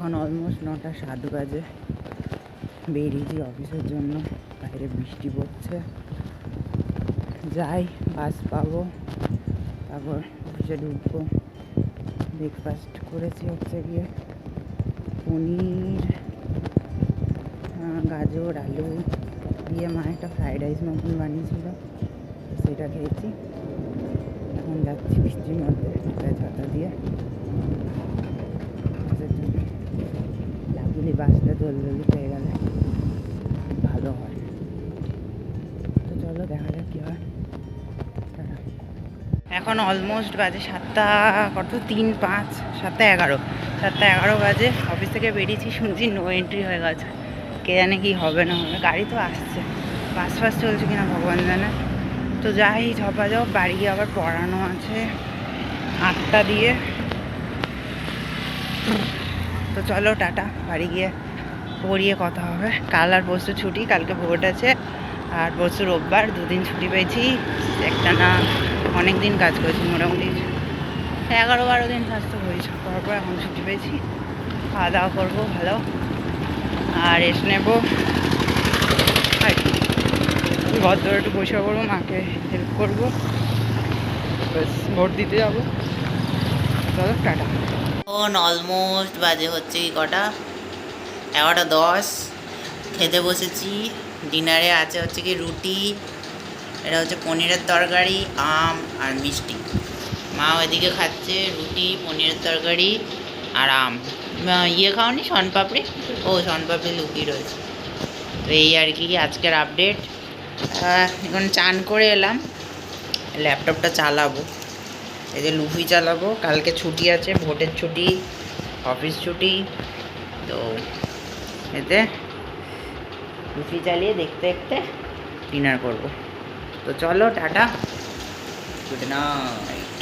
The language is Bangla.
এখন অলমোস্ট 9:07 বাজে। বেরিয়েছি অফিসের জন্য। বাইরে বৃষ্টি পড়ছে। যাই, বাস পাবো, তারপর অফিসে ঢুকবো। ব্রেকফাস্ট করেছি হচ্ছে গিয়ে পনির, গাজর, আলু দিয়ে মা একটা ফ্রাইড রাইস মতন বানিয়েছিল, সেটা খেয়েছি। এখন যাচ্ছি বৃষ্টির মধ্যে ছাতা দিয়ে। লাগুলি বাসটা জলদি পেয়ে গেলে ভালো হয়। তো চলো দেখা যাক কী হয়। এখন অলমোস্ট বাজে 7:05, 7:11, 7:11 বাজে। অফিস থেকে বেরিয়েছি, শুনছি নো এন্ট্রি হয়ে গেছে। কে জানে কি হবে না হবে। গাড়ি তো আসছে, বাস ফাস চলছে কিনা ভগবান জানে। তো যাই, ঝপা যাও। বাড়ি গিয়ে আবার পড়ানো আছে 8টা দিয়ে। তো চলো টাটা, বাড়ি গিয়ে পড়িয়ে কথা হবে। কাল আর পরশু ছুটি, কালকে ভোট আছে আর পরশু রোববার, 2 দিন ছুটি পেয়েছি। একটা না অনেক দিন কাজ করেছি, মোটামুটি 11-12 দিন কাজ তো হয়েছে। করার পর এখন ছুটি পেয়েছি, খাওয়া দাওয়া করবো ভালো আর রেস্ট নেবো। আর কি, ঘর ধরে একটু পরিষ্কার করবো, মাকে হেল্প করবো, ব্যাস ভোট দিতে যাবো। চলো টাটা। এখন অলমোস্ট বাজে হচ্ছে কি কটা, 11:10। খেতে বসেছি। ডিনারে আছে হচ্ছে কি রুটি, এটা হচ্ছে পনিরের তরকারি, আম আর মিষ্টি। মা ওইদিকে খাচ্ছে রুটি, পনিরের তরকারি আর আম। ইয়ে খাওনি শনপাপড়ি? ও শনপাপড়ি লুকিয়ে রয়েছে। তো এই আর কি আজকের আপডেট। এখন চান করে এলাম, ল্যাপটপটা চালাবো। এই যে লুফি চালাবো, কালকে ছুটি আছে, ভোটের ছুটি, অফিস ছুটি। তো এতে লুফি চালিয়ে দেখতে দেখতে ডিনার করবো। তো চলো টাটা, গুড নাইট।